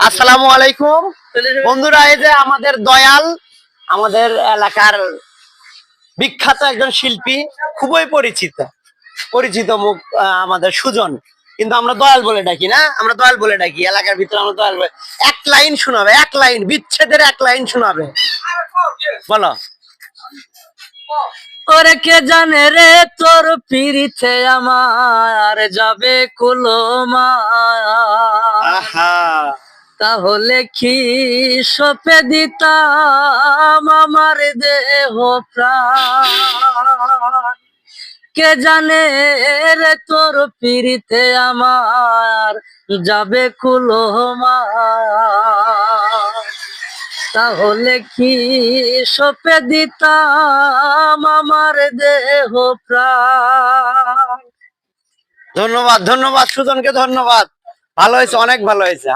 আসসালামু আলাইকুম বন্ধুরা, এই যে আমাদের দয়াল, আমাদের এলাকার বিখ্যাত একজন শিল্পী, খুবই পরিচিত মুখ, আমাদের সুজন, কিন্তু আমরা দয়াল বলে ডাকি না, আমরা দয়াল বলে ডাকি এলাকার ভিতরে, আমরা দয়াল বলে। এক লাইন শোনাবে, এক লাইন বিচ্ছেদের এক লাইন শোনাবে, বলো। ওরে কে জানে রে তোর পিরিতে আমার যাবে কুলমা, তাহলে কি সপে দিতাম আমার দেহ প্রাণ। কে জানে রে তোর পিরিতে আমার যাবে কুলমা, তাহলে কি সপে দিতাম আমার দেহ প্রাণ। ধন্যবাদ, ধন্যবাদ সুজনকে, ধন্যবাদ। ভালো হয়েছে, অনেক ভালো হয়েছে।